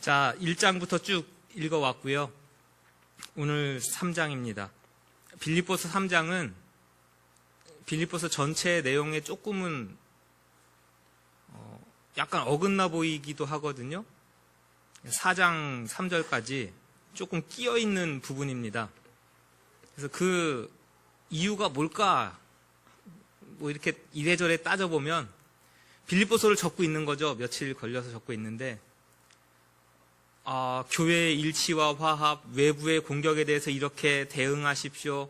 자, 1장부터 쭉 읽어왔고요. 오늘 3장입니다. 빌립보서 3장은 빌립보서 전체 내용에 조금은 약간 어긋나 보이기도 하거든요. 4장 3절까지 조금 끼어있는 부분입니다. 그래서 그 이유가 뭘까? 뭐 이렇게 이래저래 따져보면 빌립보서를 적고 있는 거죠. 며칠 걸려서 적고 있는데 교회의 일치와 화합, 외부의 공격에 대해서 이렇게 대응하십시오.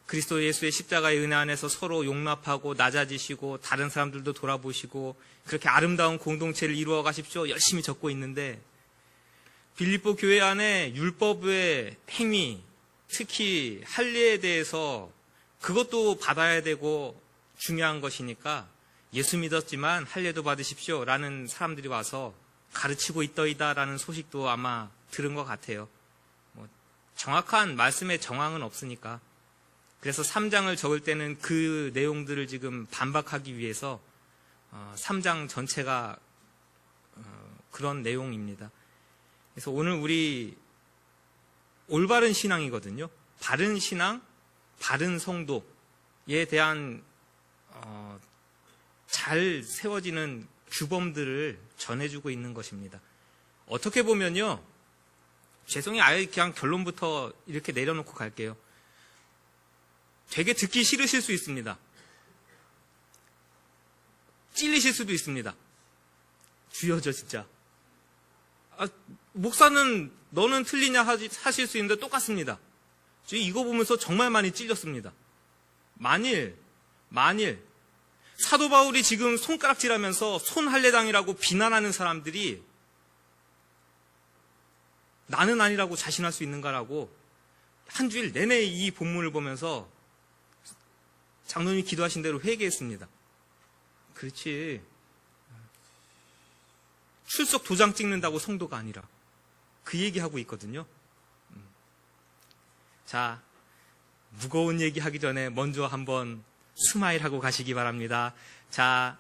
그리스도 예수의 십자가의 은혜 안에서 서로 용납하고 낮아지시고 다른 사람들도 돌아보시고 그렇게 아름다운 공동체를 이루어 가십시오. 열심히 적고 있는데 빌립보 교회 안에 율법의 행위, 특히 할례에 대해서 그것도 받아야 되고 중요한 것이니까 예수 믿었지만 할례도 받으십시오 라는 사람들이 와서 가르치고 있더이다라는 소식도 아마 들은 것 같아요. 정확한 말씀의 정황은 없으니까. 그래서 3장을 적을 때는 그 내용들을 지금 반박하기 위해서 3장 전체가 그런 내용입니다. 그래서 오늘 우리 올바른 신앙이거든요. 바른 신앙, 바른 성도에 대한 잘 세워지는 규범들을 전해주고 있는 것입니다. 어떻게 보면요, 죄송해요, 아예 그냥 결론부터 이렇게 내려놓고 갈게요. 되게 듣기 싫으실 수 있습니다. 찔리실 수도 있습니다. 주여져 진짜. 목사는 너는 틀리냐 하실 수 있는데 똑같습니다. 저 이거 보면서 정말 많이 찔렸습니다. 만일 사도 바울이 지금 손가락질하면서 손할례당이라고 비난하는 사람들이 나는 아니라고 자신할 수 있는가라고 한 주일 내내 이 본문을 보면서 장로님이 기도하신 대로 회개했습니다. 그렇지. 출석 도장 찍는다고 성도가 아니라 그 얘기하고 있거든요. 자, 무거운 얘기하기 전에 먼저 한번 스마일하고 가시기 바랍니다. 자,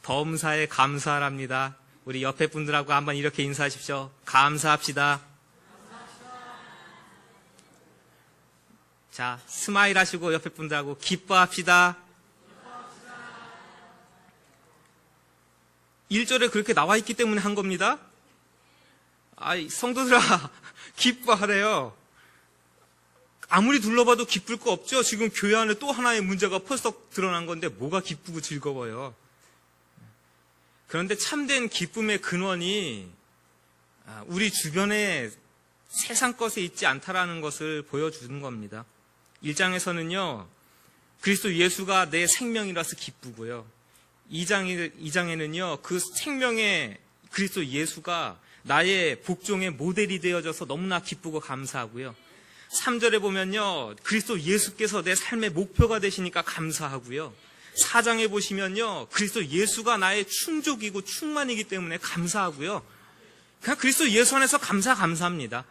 범사에 감사합니다. 우리 옆에 분들하고 한번 이렇게 인사하십시오. 감사합시다. 자, 스마일 하시고 옆에 분들하고 기뻐합시다. 1절에 그렇게 나와 있기 때문에 한 겁니다. 성도들아, 기뻐하래요. 아무리 둘러봐도 기쁠 거 없죠? 지금 교회 안에 또 하나의 문제가 펄썩 드러난 건데 뭐가 기쁘고 즐거워요? 그런데 참된 기쁨의 근원이 우리 주변에 세상 것에 있지 않다라는 것을 보여주는 겁니다. 1장에서는요, 그리스도 예수가 내 생명이라서 기쁘고요. 2장에는요, 그 생명의 그리스도 예수가 나의 복종의 모델이 되어져서 너무나 기쁘고 감사하고요. 3절에 보면요, 그리스도 예수께서 내 삶의 목표가 되시니까 감사하고요. 4장에 보시면요, 그리스도 예수가 나의 충족이고 충만이기 때문에 감사하고요. 그냥 그리스도 예수 안에서 감사합니다.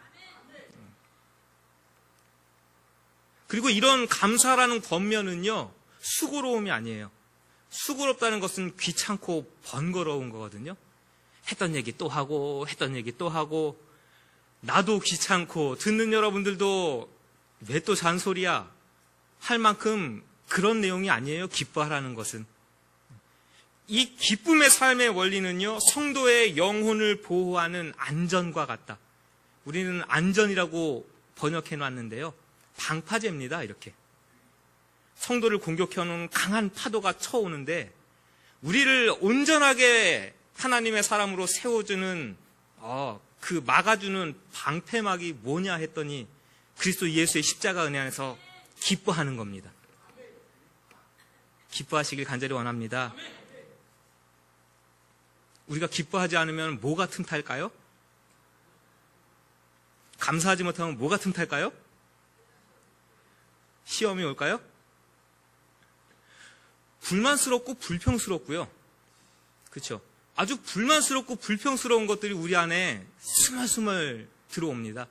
그리고 이런 감사라는 권면은요, 수고로움이 아니에요. 수고롭다는 것은 귀찮고 번거로운 거거든요. 했던 얘기 또 하고 했던 얘기 또 하고 나도 귀찮고 듣는 여러분들도 왜 또 잔소리야 할 만큼 그런 내용이 아니에요. 기뻐하라는 것은. 이 기쁨의 삶의 원리는요, 성도의 영혼을 보호하는 안전과 같다. 우리는 안전이라고 번역해 놨는데요, 방파제입니다. 이렇게 성도를 공격해오는 강한 파도가 쳐오는데 우리를 온전하게 하나님의 사람으로 세워주는 그 막아주는 방패막이 뭐냐 했더니 그리스도 예수의 십자가 은혜 안에서 기뻐하는 겁니다. 기뻐하시길 간절히 원합니다. 우리가 기뻐하지 않으면 뭐가 틈탈까요? 감사하지 못하면 뭐가 틈탈까요? 시험이 올까요? 불만스럽고 불평스럽고요. 그렇죠? 아주 불만스럽고 불평스러운 것들이 우리 안에 스멀스멀 들어옵니다.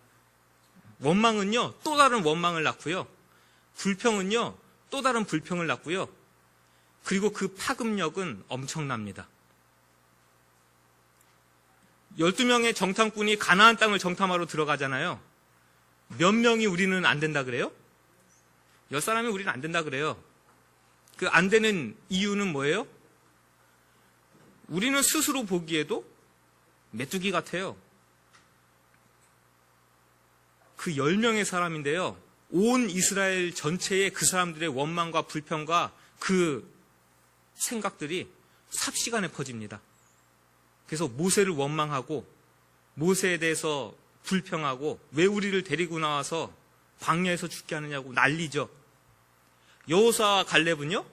원망은요, 또 다른 원망을 낳고요. 불평은요, 또 다른 불평을 낳고요. 그리고 그 파급력은 엄청납니다. 12명의 정탐꾼이 가나안 땅을 정탐하러 들어가잖아요. 몇 명이 우리는 안 된다 그래요? 10사람이 우리는 안 된다 그래요. 그 안 되는 이유는 뭐예요? 우리는 스스로 보기에도 메뚜기 같아요. 그 10명의 사람인데요. 온 이스라엘 전체의 그 사람들의 원망과 불평과 그 생각들이 삽시간에 퍼집니다. 그래서 모세를 원망하고 모세에 대해서 불평하고 왜 우리를 데리고 나와서 광야에서 죽게 하느냐고 난리죠. 여호수아와 갈렙은요?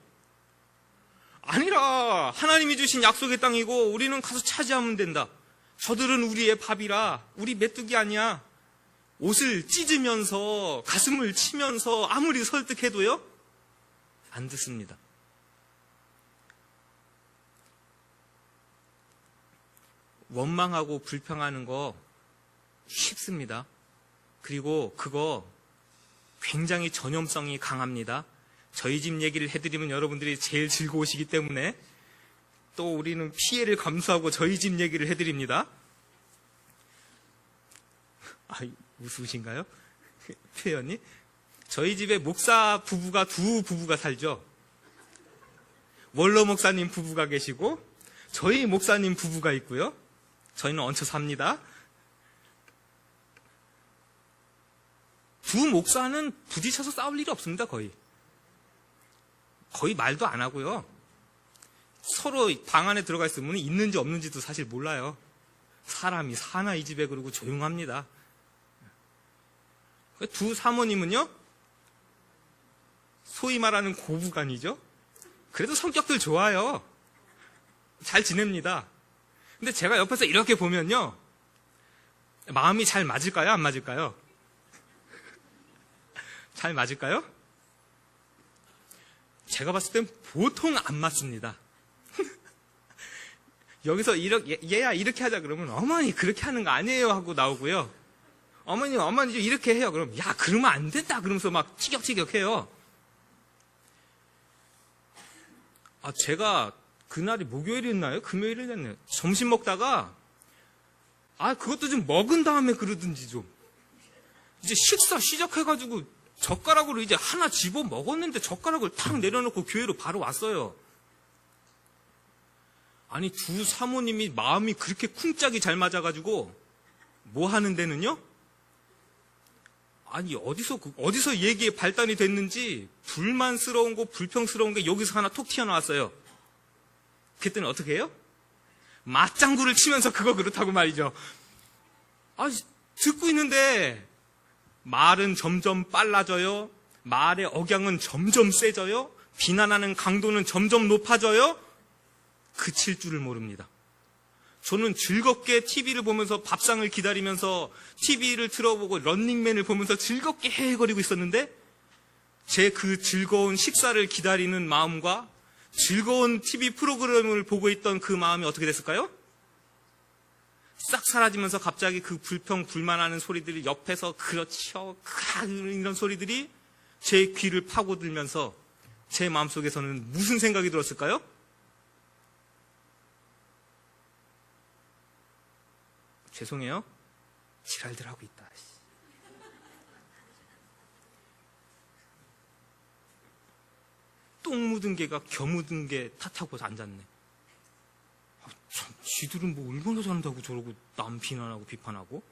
아니라 하나님이 주신 약속의 땅이고 우리는 가서 차지하면 된다. 저들은 우리의 밥이라 우리 메뚜기 아니야. 옷을 찢으면서 가슴을 치면서 아무리 설득해도요 안 듣습니다. 원망하고 불평하는 거 쉽습니다. 그리고 그거 굉장히 전염성이 강합니다. 저희 집 얘기를 해드리면 여러분들이 제일 즐거우시기 때문에 또 우리는 피해를 감수하고 저희 집 얘기를 해드립니다. 웃으신가요? 표현이? 저희 집에 목사 부부가 두 부부가 살죠. 원로 목사님 부부가 계시고 저희 목사님 부부가 있고요. 저희는 얹혀 삽니다. 두 목사는 부딪혀서 싸울 일이 없습니다. 거의 말도 안 하고요. 서로 방 안에 들어가 있으면 있는지 없는지도 사실 몰라요. 사람이 사나 이 집에. 그러고 조용합니다. 두 사모님은요, 소위 말하는 고부간이죠. 그래도 성격들 좋아요. 잘 지냅니다. 근데 제가 옆에서 이렇게 보면요, 마음이 잘 맞을까요? 안 맞을까요? 잘 맞을까요? 제가 봤을 땐 보통 안 맞습니다. 여기서 얘야 이렇게 하자 그러면 어머니 그렇게 하는 거 아니에요 하고 나오고요. 어머니 좀 이렇게 해요. 그럼 야 그러면 안 된다 그러면서 막 티격태격해요. 제가 그날이 목요일이었나요? 금요일이었나요? 점심 먹다가 그것도 좀 먹은 다음에 그러든지 좀. 이제 식사 시작해가지고 젓가락으로 이제 하나 집어 먹었는데 젓가락을 탁 내려놓고 교회로 바로 왔어요. 아니 두 사모님이 마음이 그렇게 쿵짝이 잘 맞아가지고 뭐 하는 데는요? 아니 어디서 얘기에 발단이 됐는지 불만스러운 거 불평스러운 게 여기서 하나 톡 튀어나왔어요. 그랬더니 어떻게 해요? 맞장구를 치면서 그거 그렇다고 말이죠. 듣고 있는데 말은 점점 빨라져요. 말의 억양은 점점 세져요. 비난하는 강도는 점점 높아져요. 그칠 줄을 모릅니다. 저는 즐겁게 TV를 보면서 밥상을 기다리면서 TV를 틀어보고 런닝맨을 보면서 즐겁게 헤헤거리고 있었는데 제 그 즐거운 식사를 기다리는 마음과 즐거운 TV 프로그램을 보고 있던 그 마음이 어떻게 됐을까요? 싹 사라지면서 갑자기 그 불평 불만하는 소리들이 옆에서 그렇죠 이런 소리들이 제 귀를 파고들면서 제 마음속에서는 무슨 생각이 들었을까요? 죄송해요. 지랄들 하고 있다. 똥 묻은 개가 겨 묻은 개 탓하고 앉았네. 참, 지들은 뭐 얼마나 산다고 저러고 남 비난하고 비판하고.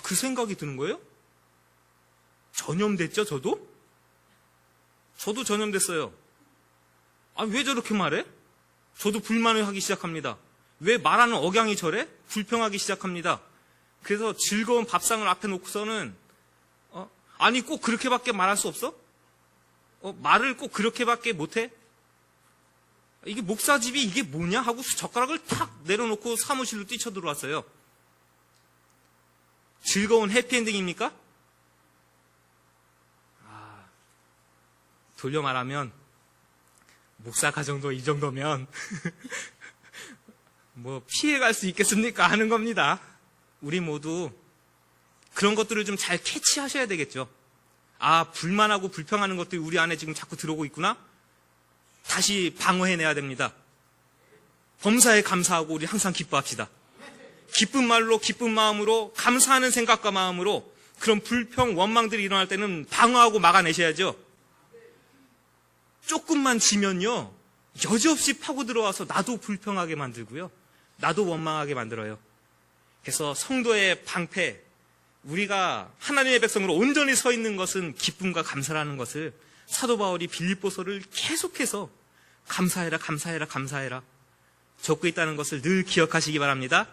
그 생각이 드는 거예요? 전염됐죠, 저도? 저도 전염됐어요. 왜 저렇게 말해? 저도 불만을 하기 시작합니다. 왜 말하는 억양이 저래? 불평하기 시작합니다. 그래서 즐거운 밥상을 앞에 놓고서는 아니 꼭 그렇게밖에 말할 수 없어? 말을 꼭 그렇게밖에 못해? 이게 목사집이 이게 뭐냐 하고 젓가락을 탁 내려놓고 사무실로 뛰쳐들어왔어요. 즐거운 해피엔딩입니까? 돌려 말하면 목사 가정도 이 정도면 뭐 피해갈 수 있겠습니까? 하는 겁니다. 우리 모두 그런 것들을 좀 잘 캐치하셔야 되겠죠. 불만하고 불평하는 것들이 우리 안에 지금 자꾸 들어오고 있구나? 다시 방어해내야 됩니다. 범사에 감사하고 우리 항상 기뻐합시다. 기쁜 말로 기쁜 마음으로 감사하는 생각과 마음으로 그런 불평, 원망들이 일어날 때는 방어하고 막아내셔야죠. 조금만 지면요, 여지없이 파고 들어와서 나도 불평하게 만들고요, 나도 원망하게 만들어요. 그래서 성도의 방패, 우리가 하나님의 백성으로 온전히 서 있는 것은 기쁨과 감사라는 것을 사도 바울이 빌립보서를 계속해서 감사해라, 감사해라, 감사해라 적고 있다는 것을 늘 기억하시기 바랍니다.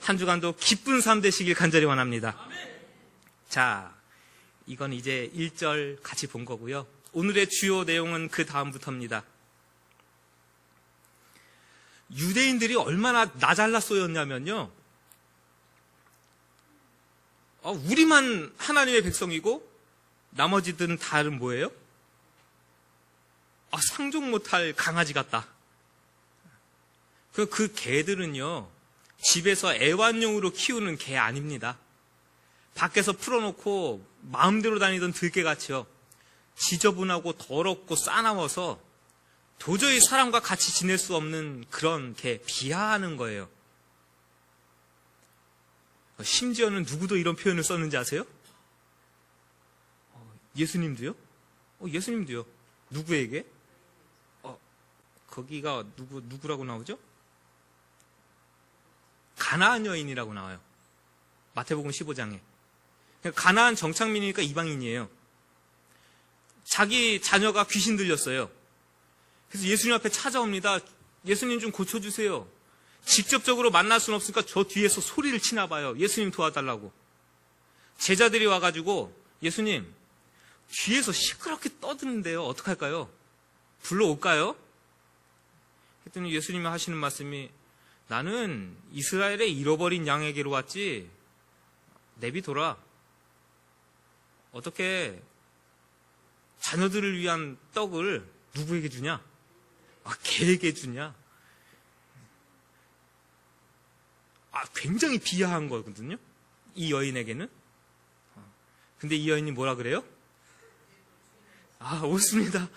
한 주간도 기쁜 삶 되시길 간절히 원합니다. 자, 이건 이제 1절 같이 본 거고요. 오늘의 주요 내용은 그 다음부터입니다. 유대인들이 얼마나 나 잘라 쏘였냐면요, 우리만 하나님의 백성이고 나머지들은 다른 뭐예요? 상종 못할 강아지 같다. 그 개들은요, 집에서 애완용으로 키우는 개 아닙니다. 밖에서 풀어놓고 마음대로 다니던 들개같이요, 지저분하고 더럽고 싸나워서 도저히 사람과 같이 지낼 수 없는 그런 개, 비하하는 거예요. 심지어는 누구도 이런 표현을 썼는지 아세요? 예수님도요? 예수님도요. 누구에게? 거기가 누구라고 나오죠? 가나안 여인이라고 나와요. 마태복음 15장에. 가나안 정착민이니까 이방인이에요. 자기 자녀가 귀신 들렸어요. 그래서 예수님 앞에 찾아옵니다. 예수님 좀 고쳐주세요. 직접적으로 만날 수는 없으니까 저 뒤에서 소리를 치나 봐요. 예수님 도와달라고. 제자들이 와가지고, 예수님, 뒤에서 시끄럽게 떠드는데요, 어떡할까요? 불러올까요? 했더니 예수님이 하시는 말씀이, 나는 이스라엘의 잃어버린 양에게로 왔지, 내비둬라. 어떻게 자녀들을 위한 떡을 누구에게 주냐? 개에게 주냐? 굉장히 비하한 거거든요, 이 여인에게는. 근데 이 여인이 뭐라 그래요? 옳습니다.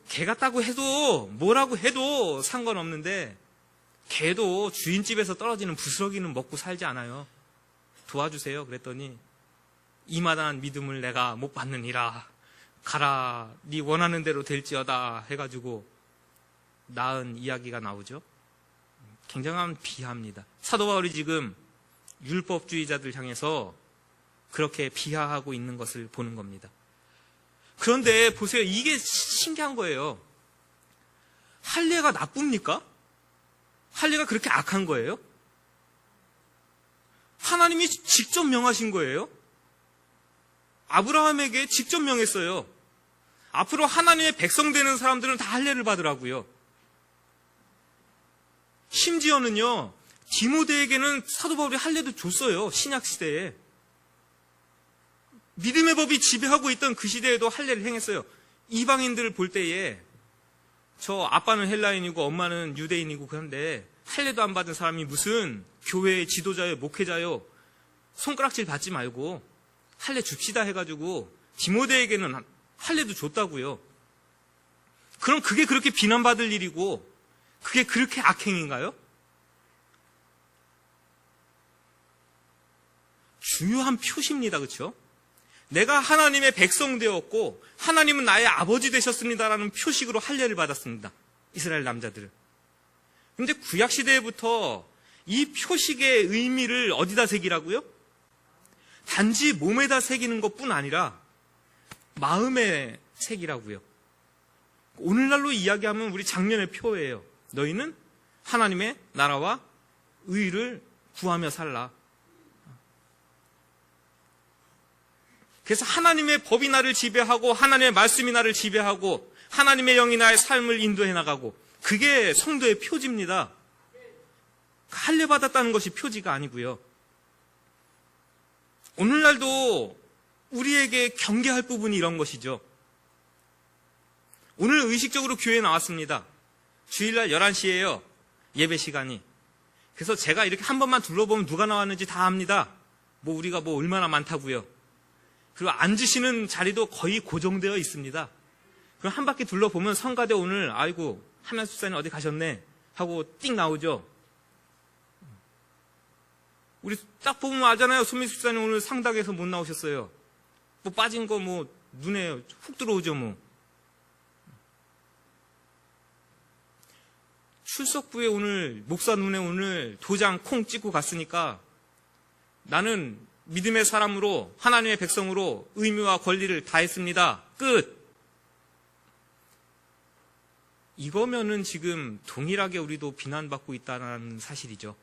개 같다고 해도, 뭐라고 해도 상관없는데, 개도 주인집에서 떨어지는 부스러기는 먹고 살지 않아요. 도와주세요. 그랬더니, 이마다한 믿음을 내가 못 받느니라. 가라, 네 원하는 대로 될지어다 해가지고 낳은 이야기가 나오죠. 굉장한 비하입니다. 사도 바울이 지금 율법주의자들 향해서 그렇게 비하하고 있는 것을 보는 겁니다. 그런데 보세요, 이게 신기한 거예요. 할례가 나쁩니까? 할례가 그렇게 악한 거예요? 하나님이 직접 명하신 거예요. 아브라함에게 직접 명했어요. 앞으로 하나님의 백성 되는 사람들은 다 할례를 받으라고요. 심지어는요, 디모데에게는 사도 바울이 할례도 줬어요. 신약 시대에. 믿음의 법이 지배하고 있던 그 시대에도 할례를 행했어요. 이방인들을 볼 때에 저 아빠는 헬라인이고 엄마는 유대인이고 그런데 할례도 안 받은 사람이 무슨 교회의 지도자요, 목회자요, 손가락질 받지 말고 할례 줍시다 해가지고 디모데에게는 할례도 줬다고요. 그럼 그게 그렇게 비난받을 일이고 그게 그렇게 악행인가요? 중요한 표시입니다. 그렇죠? 내가 하나님의 백성 되었고 하나님은 나의 아버지 되셨습니다라는 표식으로 할례를 받았습니다. 이스라엘 남자들은. 그런데 구약시대부터 이 표식의 의미를 어디다 새기라고요? 단지 몸에다 새기는 것뿐 아니라 마음에 새기라고요. 오늘날로 이야기하면 우리 작년의 표예요. 너희는 하나님의 나라와 의를 구하며 살라. 그래서 하나님의 법이 나를 지배하고 하나님의 말씀이 나를 지배하고 하나님의 영이 나의 삶을 인도해 나가고 그게 성도의 표지입니다. 할례 받았다는 것이 표지가 아니고요. 오늘날도 우리에게 경계할 부분이 이런 것이죠. 오늘 의식적으로 교회에 나왔습니다. 주일날 11시예요. 예배 시간이. 그래서 제가 이렇게 한 번만 둘러보면 누가 나왔는지 다 압니다. 우리가 얼마나 많다고요. 그리고 앉으시는 자리도 거의 고정되어 있습니다. 그럼 한 바퀴 둘러보면 성가대 오늘 아이고 한나숙사님 어디 가셨네 하고 띵 나오죠. 우리 딱 보면 알잖아요. 손미숙 집사님 오늘 상당에서 못 나오셨어요. 뭐 빠진 거 뭐 눈에 훅 들어오죠 뭐. 출석부에 오늘 목사 눈에 오늘 도장 콩 찍고 갔으니까 나는 믿음의 사람으로 하나님의 백성으로 의무와 권리를 다했습니다. 끝. 이거면은 지금 동일하게 우리도 비난받고 있다는 사실이죠.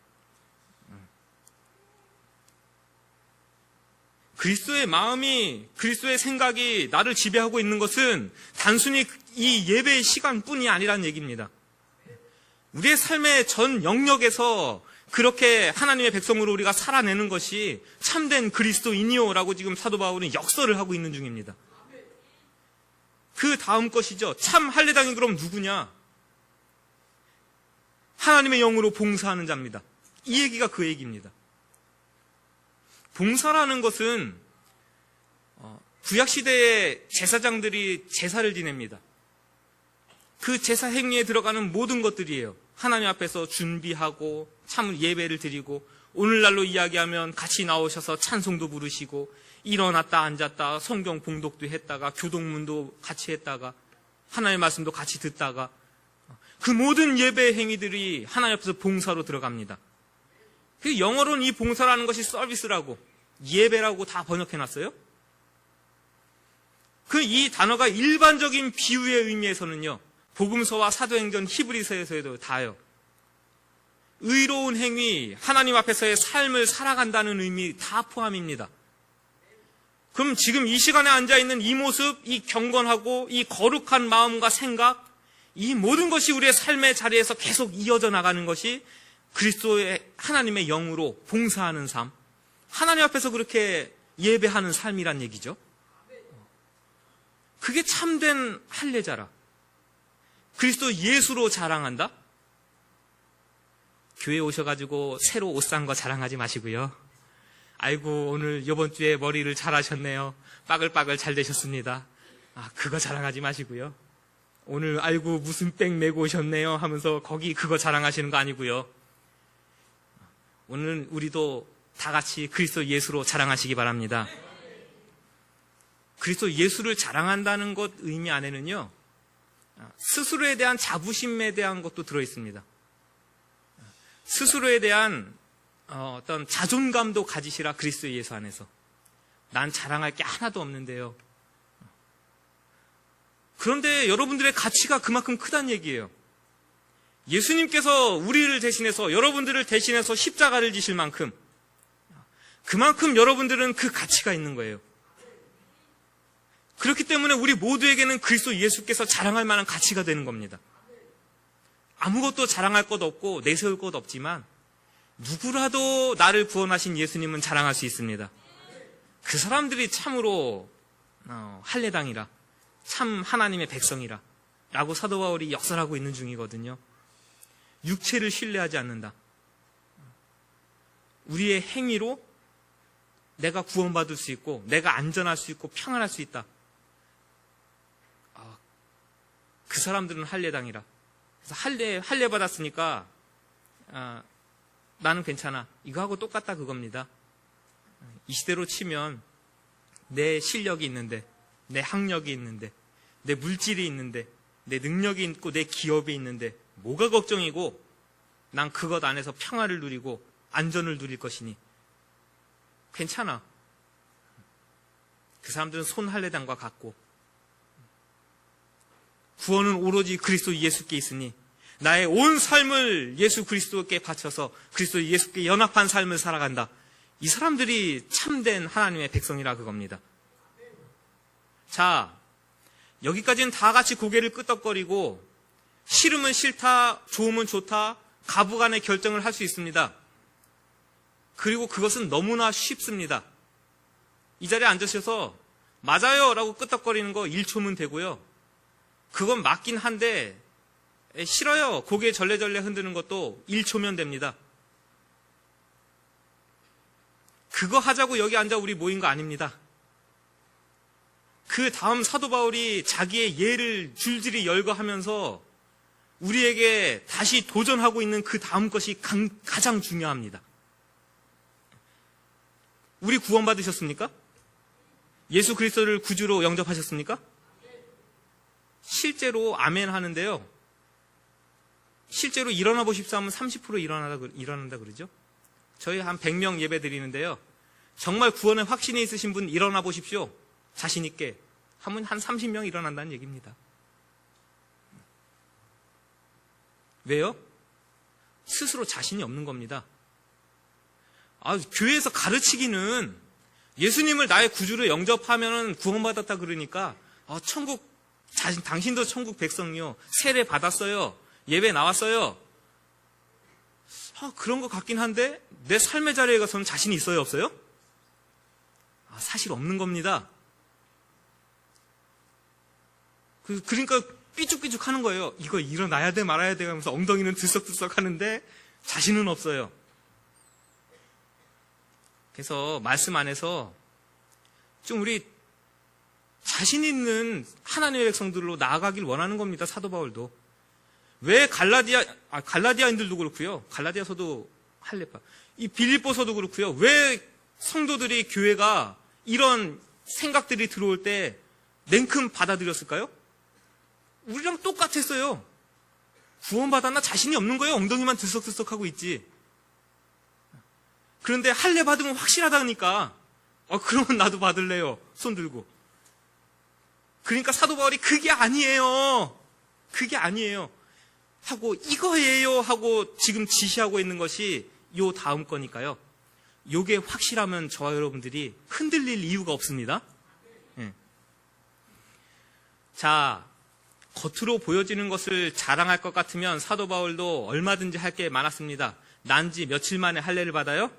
그리스도의 마음이, 그리스도의 생각이 나를 지배하고 있는 것은 단순히 이 예배의 시간뿐이 아니라는 얘기입니다. 우리의 삶의 전 영역에서 그렇게 하나님의 백성으로 우리가 살아내는 것이 참된 그리스도인이요라고 지금 사도 바울은 역설을 하고 있는 중입니다. 그 다음 것이죠. 참 할례당이 그럼 누구냐? 하나님의 영으로 봉사하는 자입니다. 이 얘기가 그 얘기입니다. 봉사라는 것은 구약시대의 제사장들이 제사를 지냅니다. 그 제사 행위에 들어가는 모든 것들이에요. 하나님 앞에서 준비하고 참 예배를 드리고 오늘날로 이야기하면 같이 나오셔서 찬송도 부르시고 일어났다 앉았다 성경 봉독도 했다가 교동문도 같이 했다가 하나님의 말씀도 같이 듣다가 그 모든 예배 행위들이 하나님 앞에서 봉사로 들어갑니다. 그 영어로는 이 봉사라는 것이 서비스라고 예배라고 다 번역해놨어요. 그 이 단어가 일반적인 비유의 의미에서는요. 복음서와 사도행전 히브리서에서도 다요. 의로운 행위, 하나님 앞에서의 삶을 살아간다는 의미 다 포함입니다. 그럼 지금 이 시간에 앉아있는 이 모습, 이 경건하고 이 거룩한 마음과 생각, 이 모든 것이 우리의 삶의 자리에서 계속 이어져 나가는 것이 그리스도의 하나님의 영으로 봉사하는 삶, 하나님 앞에서 그렇게 예배하는 삶이란 얘기죠. 그게 참된 할례자라. 그리스도 예수로 자랑한다? 교회 오셔가지고 새로 옷 산 거 자랑하지 마시고요. 아이고 오늘 이번 주에 머리를 잘하셨네요. 빠글빠글 잘 되셨습니다. 그거 자랑하지 마시고요. 오늘 아이고 무슨 백 메고 오셨네요 하면서 거기 그거 자랑하시는 거 아니고요. 오늘 우리도 다 같이 그리스도 예수로 자랑하시기 바랍니다. 그리스도 예수를 자랑한다는 것 의미 안에는요. 스스로에 대한 자부심에 대한 것도 들어있습니다. 스스로에 대한 어떤 자존감도 가지시라. 그리스도 예수 안에서 난 자랑할 게 하나도 없는데요. 그런데 여러분들의 가치가 그만큼 크다는 얘기예요. 예수님께서 우리를 대신해서 여러분들을 대신해서 십자가를 지실 만큼 그만큼 여러분들은 그 가치가 있는 거예요. 그렇기 때문에 우리 모두에게는 그리스도 예수께서 자랑할 만한 가치가 되는 겁니다. 아무것도 자랑할 것 없고 내세울 것 없지만 누구라도 나를 구원하신 예수님은 자랑할 수 있습니다. 그 사람들이 참으로 할례당이라, 참 하나님의 백성이라 라고 사도 바울이 역설하고 있는 중이거든요. 육체를 신뢰하지 않는다. 우리의 행위로 내가 구원받을 수 있고 내가 안전할 수 있고 평안할 수 있다. 그 사람들은 할례당이라. 그래서 할례 받았으니까 나는 괜찮아. 이거하고 똑같다 그겁니다. 이 시대로 치면 내 실력이 있는데, 내 학력이 있는데, 내 물질이 있는데, 내 능력이 있고 내 기업이 있는데 뭐가 걱정이고 난 그것 안에서 평화를 누리고 안전을 누릴 것이니 괜찮아. 그 사람들은 손할례당과 같고 구원은 오로지 그리스도 예수께 있으니 나의 온 삶을 예수 그리스도께 바쳐서 그리스도 예수께 연합한 삶을 살아간다. 이 사람들이 참된 하나님의 백성이라 그겁니다. 자, 여기까지는 다 같이 고개를 끄덕거리고 싫으면 싫다, 좋으면 좋다, 가부간의 결정을 할 수 있습니다. 그리고 그것은 너무나 쉽습니다. 이 자리에 앉으셔서 맞아요 라고 끄덕거리는 거 1초면 되고요. 그건 맞긴 한데 싫어요 고개 절레절레 흔드는 것도 1초면 됩니다. 그거 하자고 여기 앉아 우리 모인 거 아닙니다. 그 다음 사도 바울이 자기의 예를 줄줄이 열거하면서 우리에게 다시 도전하고 있는 그 다음 것이 가장 중요합니다. 우리 구원받으셨습니까? 예수 그리스도를 구주로 영접하셨습니까? 실제로 아멘 하는데요. 실제로 일어나 보십시오 하면 30% 일어난다 그러죠. 저희 한 100명 예배 드리는데요. 정말 구원에 확신이 있으신 분 일어나 보십시오. 자신 있게 하면 한 30명 일어난다는 얘기입니다. 왜요? 스스로 자신이 없는 겁니다. 교회에서 가르치기는 예수님을 나의 구주로 영접하면 구원받았다 그러니까 당신도 천국 백성이요. 세례 받았어요. 예배 나왔어요. 그런 것 같긴 한데 내 삶의 자리에 가서는 자신이 있어요? 없어요? 사실 없는 겁니다. 그러니까 삐죽삐죽 하는 거예요. 이거 일어나야 돼 말아야 돼 하면서 엉덩이는 들썩들썩 하는데 자신은 없어요. 그래서 말씀 안에서 좀 우리 자신 있는 하나님의 백성들로 나아가길 원하는 겁니다. 사도 바울도. 왜 갈라디아인들도 그렇고요. 갈라디아서도 할레파. 이 빌립보서도 그렇고요. 왜 성도들이 교회가 이런 생각들이 들어올 때 냉큼 받아들였을까요? 우리랑 똑같았어요. 구원받았나 자신이 없는 거예요. 엉덩이만 들썩들썩하고 있지. 그런데 할례 받으면 확실하다니까 그러면 나도 받을래요. 손 들고. 그러니까 사도 바울이 그게 아니에요 하고 이거예요 하고 지금 지시하고 있는 것이 요 다음 거니까요. 요게 확실하면 저와 여러분들이 흔들릴 이유가 없습니다. 자, 겉으로 보여지는 것을 자랑할 것 같으면 사도 바울도 얼마든지 할 게 많았습니다. 난지 며칠 만에 할례를 받아요?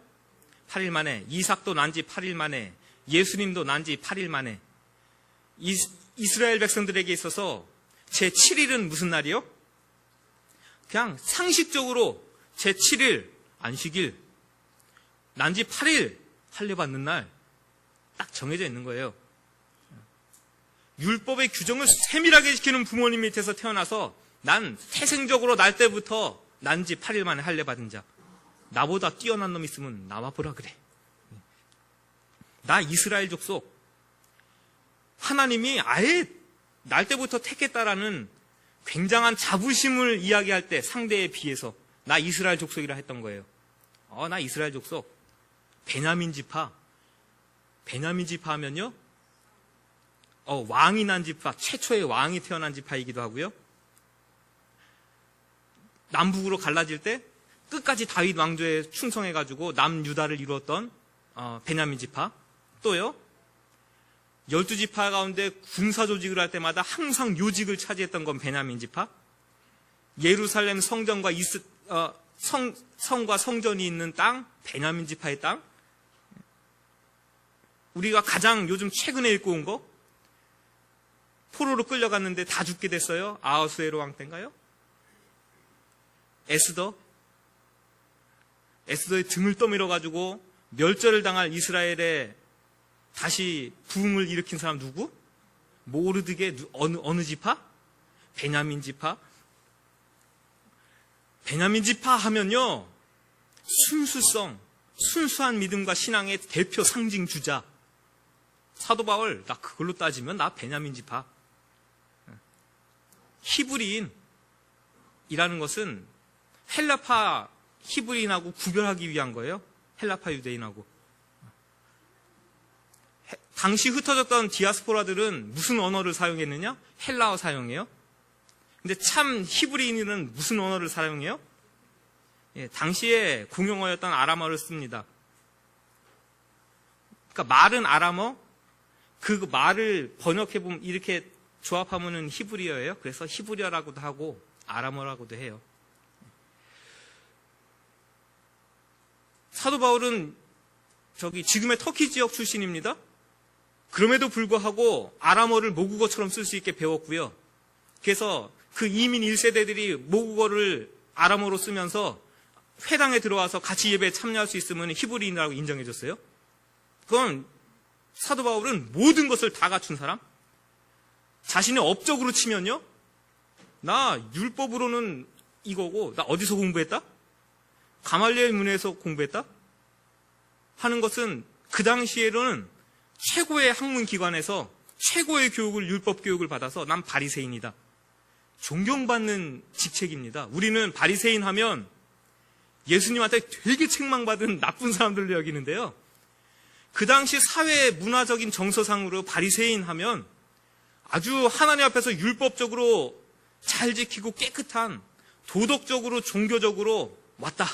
8일 만에. 이삭도 난지 8일 만에. 예수님도 난지 8일 만에. 이스라엘 백성들에게 있어서 제7일은 무슨 날이요? 그냥 상식적으로 제7일 안식일, 난지 8일 할례 받는 날 딱 정해져 있는 거예요. 율법의 규정을 세밀하게 지키는 부모님 밑에서 태어나서 난 태생적으로 날 때부터 난지 8일 만에 할례 받은 자. 나보다 뛰어난 놈 있으면 나와 보라 그래. 나 이스라엘 족속. 하나님이 아예 날 때부터 택했다라는 굉장한 자부심을 이야기할 때 상대에 비해서 나 이스라엘 족속이라 했던 거예요. 나 이스라엘 족속. 베냐민 지파. 베냐민 지파 하면요. 왕이 난 지파, 최초의 왕이 태어난 지파이기도 하고요. 남북으로 갈라질 때 끝까지 다윗 왕조에 충성해가지고 남유다를 이루었던 베냐민 지파. 또요. 12지파 가운데 군사 조직을 할 때마다 항상 요직을 차지했던 건 베냐민 지파. 예루살렘 성전과 성과 성전이 있는 땅, 베냐민 지파의 땅. 우리가 가장 요즘 최근에 읽고 온 거, 포로로 끌려갔는데 다 죽게 됐어요. 아하수에로 왕 때인가요? 에스더의 등을 떠밀어가지고 멸절을 당할 이스라엘에 다시 부흥을 일으킨 사람 누구? 모르드게 어느 지파? 베냐민 지파. 베냐민 지파 하면요, 순수한 믿음과 신앙의 대표 상징 주자. 사도 바울, 나 그걸로 따지면 나 베냐민 지파. 히브리인이라는 것은 헬라파 히브리인하고 구별하기 위한 거예요. 헬라파 유대인하고. 당시 흩어졌던 디아스포라들은 무슨 언어를 사용했느냐? 헬라어 사용해요. 근데 참 히브리인은 무슨 언어를 사용해요? 당시에 공용어였던 아람어를 씁니다. 그러니까 말은 아람어, 그 말을 번역해보면 이렇게 조합하면은 히브리어예요. 그래서 히브리어라고도 하고 아람어라고도 해요. 사도 바울은 지금의 터키 지역 출신입니다. 그럼에도 불구하고 아람어를 모국어처럼 쓸 수 있게 배웠고요. 그래서 그 이민 1세대들이 모국어를 아람어로 쓰면서 회당에 들어와서 같이 예배에 참여할 수 있으면 히브리인이라고 인정해줬어요. 그건 사도 바울은 모든 것을 다 갖춘 사람? 자신의 업적으로 치면요, 나 율법으로는 이거고, 나 어디서 공부했다? 가말리엘 문에서 공부했다? 하는 것은 그 당시에는 최고의 학문기관에서 최고의 교육을, 율법 교육을 받아서 난 바리새인이다. 존경받는 직책입니다. 우리는 바리새인 하면 예수님한테 되게 책망받은 나쁜 사람들로 여기는데요. 그 당시 사회 문화적인 정서상으로 바리새인 하면 아주 하나님 앞에서 율법적으로 잘 지키고 깨끗한, 도덕적으로 종교적으로 왔다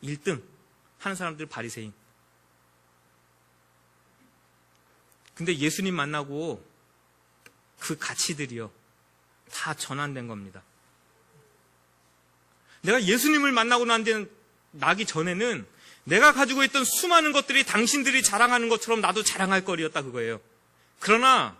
1등 하는 사람들 바리새인. 근데 예수님 만나고 그 가치들이요 다 전환된 겁니다. 내가 예수님을 만나고 나기 전에는 내가 가지고 있던 수많은 것들이 당신들이 자랑하는 것처럼 나도 자랑할 거리였다 그거예요. 그러나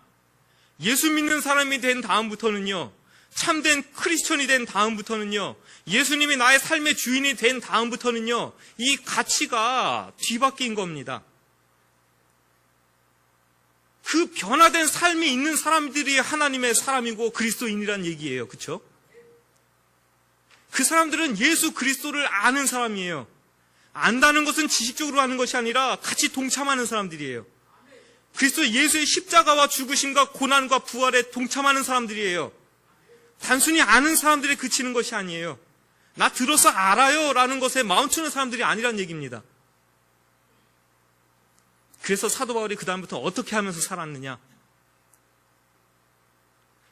예수 믿는 사람이 된 다음부터는요, 참된 크리스천이 된 다음부터는요, 예수님이 나의 삶의 주인이 된 다음부터는요, 이 가치가 뒤바뀐 겁니다. 그 변화된 삶이 있는 사람들이 하나님의 사람이고 그리스도인이란 얘기예요. 그렇죠? 그 사람들은 예수 그리스도를 아는 사람이에요. 안다는 것은 지식적으로 아는 것이 아니라 같이 동참하는 사람들이에요. 그리스도 예수의 십자가와 죽으심과 고난과 부활에 동참하는 사람들이에요. 단순히 아는 사람들에 그치는 것이 아니에요. 나 들어서 알아요 라는 것에 마음치는 사람들이 아니란 얘기입니다. 그래서 사도 바울이 그 다음부터 어떻게 하면서 살았느냐?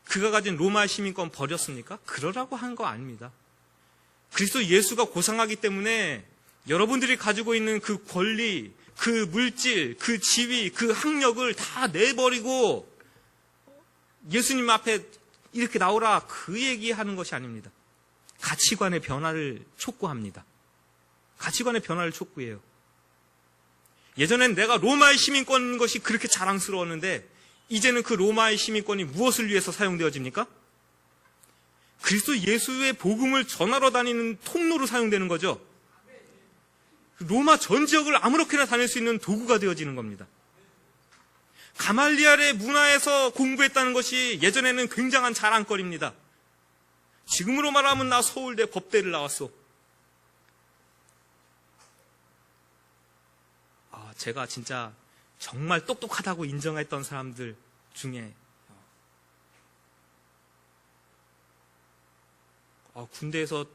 그가 가진 로마 시민권 버렸습니까? 그러라고 한 거 아닙니다. 그리스도 예수가 고상하기 때문에 여러분들이 가지고 있는 그 권리, 그 물질, 그 지위, 그 학력을 다 내버리고 예수님 앞에 이렇게 나오라, 그 얘기하는 것이 아닙니다. 가치관의 변화를 촉구합니다. 가치관의 변화를 촉구해요. 예전엔 내가 로마의 시민권인 것이 그렇게 자랑스러웠는데 이제는 그 로마의 시민권이 무엇을 위해서 사용되어집니까? 그리스도 예수의 복음을 전하러 다니는 통로로 사용되는 거죠. 로마 전 지역을 아무렇게나 다닐 수 있는 도구가 되어지는 겁니다. 가말리엘의 문화에서 공부했다는 것이 예전에는 굉장한 자랑거리입니다. 지금으로 말하면 나 서울대 법대를 나왔어. 제가 진짜 정말 똑똑하다고 인정했던 사람들 중에 군대에서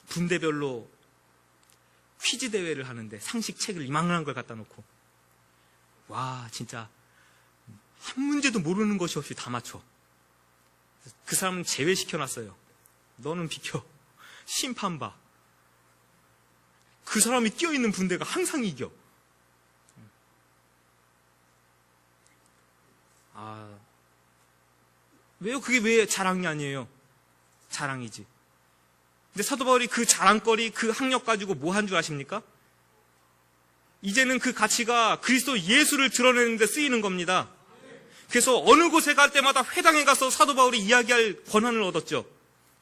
분대별로 퀴즈 대회를 하는데 상식책을 이만한 걸 갖다 놓고 와 진짜 한 문제도 모르는 것이 없이 다 맞춰. 그 사람은 제외시켜놨어요. 너는 비켜. 심판 봐. 그 사람이 뛰어있는 분대가 항상 이겨. 왜요? 그게 왜 자랑이 아니에요? 자랑이지. 근데 사도 바울이 그 자랑거리, 그 학력 가지고 뭐 한 줄 아십니까? 이제는 그 가치가 그리스도 예수를 드러내는 데 쓰이는 겁니다. 그래서 어느 곳에 갈 때마다 회당에 가서 사도 바울이 이야기할 권한을 얻었죠.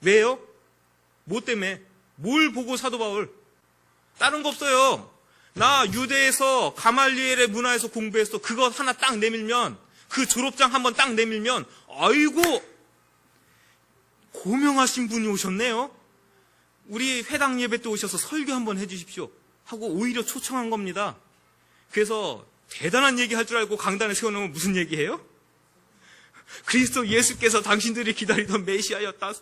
왜요? 뭐 때문에? 뭘 보고 사도 바울? 다른 거 없어요. 나 유대에서 가말리엘의 문화에서 공부했어. 그거 하나 딱 내밀면, 그 졸업장 한번 딱 내밀면, 아이고 고명하신 분이 오셨네요. 우리 회당 예배 때 오셔서 설교 한번 해주십시오 하고 오히려 초청한 겁니다. 그래서 대단한 얘기 할 줄 알고 강단에 세워놓으면 무슨 얘기해요? 그리스도 예수께서 당신들이 기다리던 메시아였다.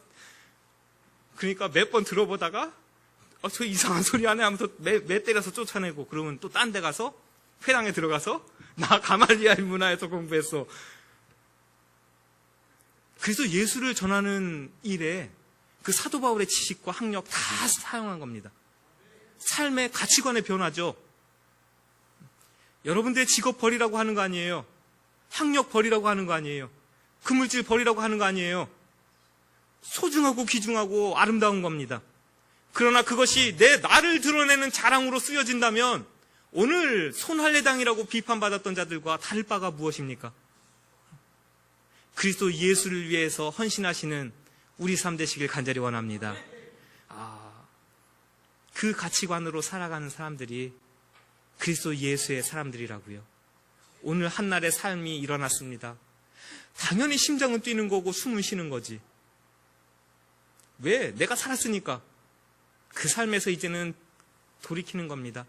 그러니까 몇 번 들어보다가 저 이상한 소리 하네 하면서 매 때려서 쫓아내고, 그러면 또 딴 데 가서 회당에 들어가서 나 가말리엘 문화에서 공부했어. 그래서 예수를 전하는 일에 그 사도 바울의 지식과 학력 다 사용한 겁니다. 삶의 가치관의 변화죠. 여러분들의 직업 버리라고 하는 거 아니에요. 학력 버리라고 하는 거 아니에요. 그 물질 버리라고 하는 거 아니에요. 소중하고 귀중하고 아름다운 겁니다. 그러나 그것이 나를 드러내는 자랑으로 쓰여진다면 오늘 손할례당이라고 비판받았던 자들과 다를 바가 무엇입니까? 그리스도 예수를 위해서 헌신하시는 우리 삶 되시길 간절히 원합니다. 그 가치관으로 살아가는 사람들이 그리스도 예수의 사람들이라고요. 오늘 한날의 삶이 일어났습니다. 당연히 심장은 뛰는 거고 숨은 쉬는 거지. 왜? 내가 살았으니까. 그 삶에서 이제는 돌이키는 겁니다.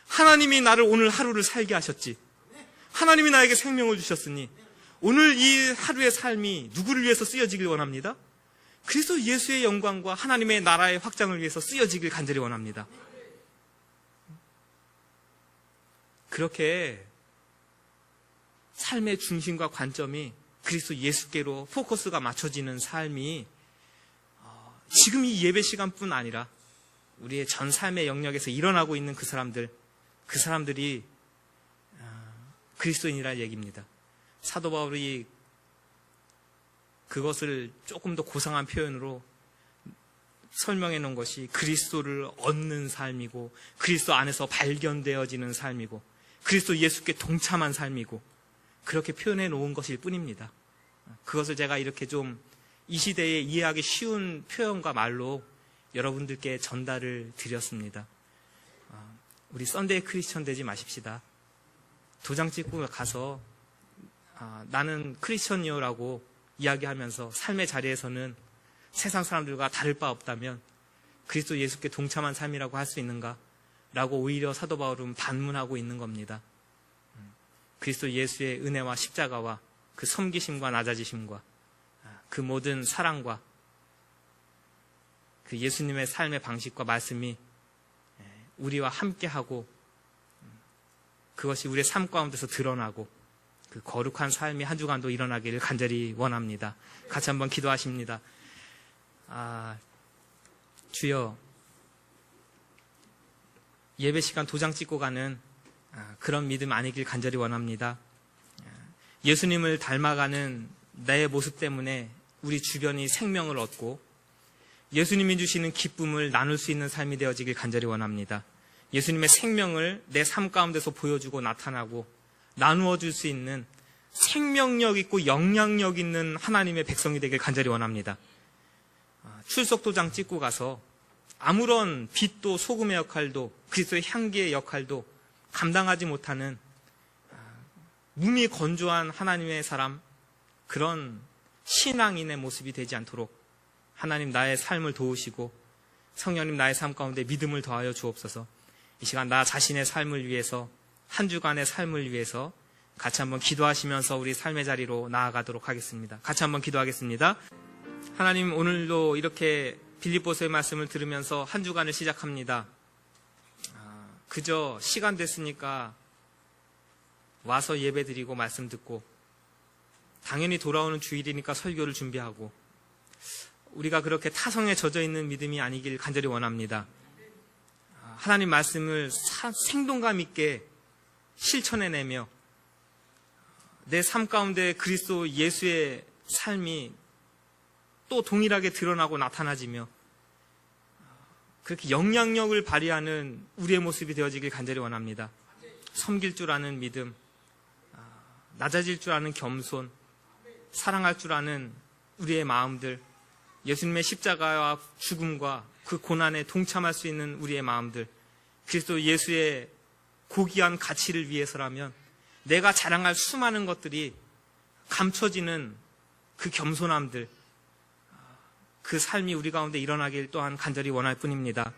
하나님이 나를 오늘 하루를 살게 하셨지. 하나님이 나에게 생명을 주셨으니 오늘 이 하루의 삶이 누구를 위해서 쓰여지길 원합니다? 그리스도 예수의 영광과 하나님의 나라의 확장을 위해서 쓰여지길 간절히 원합니다. 그렇게 삶의 중심과 관점이 그리스도 예수께로 포커스가 맞춰지는 삶이 지금 이 예배 시간뿐 아니라 우리의 전 삶의 영역에서 일어나고 있는 그 사람들이 그리스도인이라는 얘기입니다. 사도 바울이 그것을 조금 더 고상한 표현으로 설명해 놓은 것이 그리스도를 얻는 삶이고, 그리스도 안에서 발견되어지는 삶이고, 그리스도 예수께 동참한 삶이고, 그렇게 표현해 놓은 것일 뿐입니다. 그것을 제가 이렇게 좀 이 시대에 이해하기 쉬운 표현과 말로 여러분들께 전달을 드렸습니다. 우리 썬데이 크리스천 되지 마십시다. 도장 찍고 가서 나는 크리스천이요라고 이야기하면서 삶의 자리에서는 세상 사람들과 다를 바 없다면 그리스도 예수께 동참한 삶이라고 할 수 있는가? 라고 오히려 사도 바울은 반문하고 있는 겁니다. 그리스도 예수의 은혜와 십자가와 그 섬기심과 낮아지심과 그 모든 사랑과 그 예수님의 삶의 방식과 말씀이 우리와 함께하고 그것이 우리의 삶 가운데서 드러나고 그 거룩한 삶이 한 주간도 일어나기를 간절히 원합니다. 같이 한번 기도하십니다. 주여, 예배 시간 도장 찍고 가는 그런 믿음 아니길 간절히 원합니다. 예수님을 닮아가는 내 모습 때문에 우리 주변이 생명을 얻고 예수님이 주시는 기쁨을 나눌 수 있는 삶이 되어지길 간절히 원합니다. 예수님의 생명을 내 삶 가운데서 보여주고 나타나고 나누어 줄 수 있는 생명력 있고 영향력 있는 하나님의 백성이 되길 간절히 원합니다. 출석도장 찍고 가서 아무런 빛도 소금의 역할도 그리스도의 향기의 역할도 감당하지 못하는 몸이 건조한 하나님의 사람, 그런 신앙인의 모습이 되지 않도록 하나님 나의 삶을 도우시고 성령님 나의 삶 가운데 믿음을 더하여 주옵소서. 이 시간 나 자신의 삶을 위해서, 한 주간의 삶을 위해서 같이 한번 기도하시면서 우리 삶의 자리로 나아가도록 하겠습니다. 같이 한번 기도하겠습니다. 하나님, 오늘도 이렇게 빌립보서의 말씀을 들으면서 한 주간을 시작합니다. 그저 시간 됐으니까 와서 예배드리고 말씀 듣고 당연히 돌아오는 주일이니까 설교를 준비하고 우리가 그렇게 타성에 젖어 있는 믿음이 아니길 간절히 원합니다. 하나님 말씀을 생동감 있게 실천해내며 내 삶 가운데 그리스도 예수의 삶이 또 동일하게 드러나고 나타나지며 그렇게 영향력을 발휘하는 우리의 모습이 되어지길 간절히 원합니다. 섬길 줄 아는 믿음, 낮아질 줄 아는 겸손, 사랑할 줄 아는 우리의 마음들, 예수님의 십자가와 죽음과 그 고난에 동참할 수 있는 우리의 마음들, 그리스도 예수의 고귀한 가치를 위해서라면 내가 자랑할 수많은 것들이 감춰지는 그 겸손함들, 그 삶이 우리 가운데 일어나길 또한 간절히 원할 뿐입니다.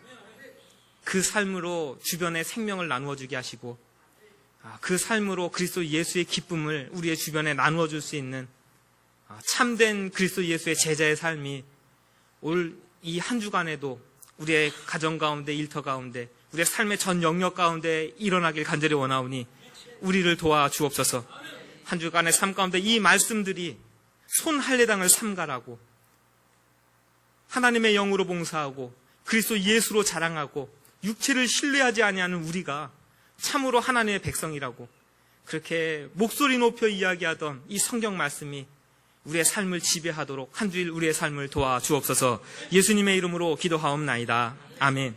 그 삶으로 주변에 생명을 나누어 주게 하시고 그 삶으로 그리스도 예수의 기쁨을 우리의 주변에 나누어 줄 수 있는 참된 그리스도 예수의 제자의 삶이 올 이 한 주간에도 우리의 가정 가운데, 일터 가운데, 우리의 삶의 전 영역 가운데 일어나길 간절히 원하오니 우리를 도와 주옵소서. 한 주간의 삶 가운데 이 말씀들이 손 할례당을 삼가라고 하나님의 영으로 봉사하고 그리스도 예수로 자랑하고 육체를 신뢰하지 아니하는 우리가 참으로 하나님의 백성이라고 그렇게 목소리 높여 이야기하던 이 성경 말씀이 우리의 삶을 지배하도록 한 주일 우리의 삶을 도와 주옵소서. 예수님의 이름으로 기도하옵나이다. 아멘.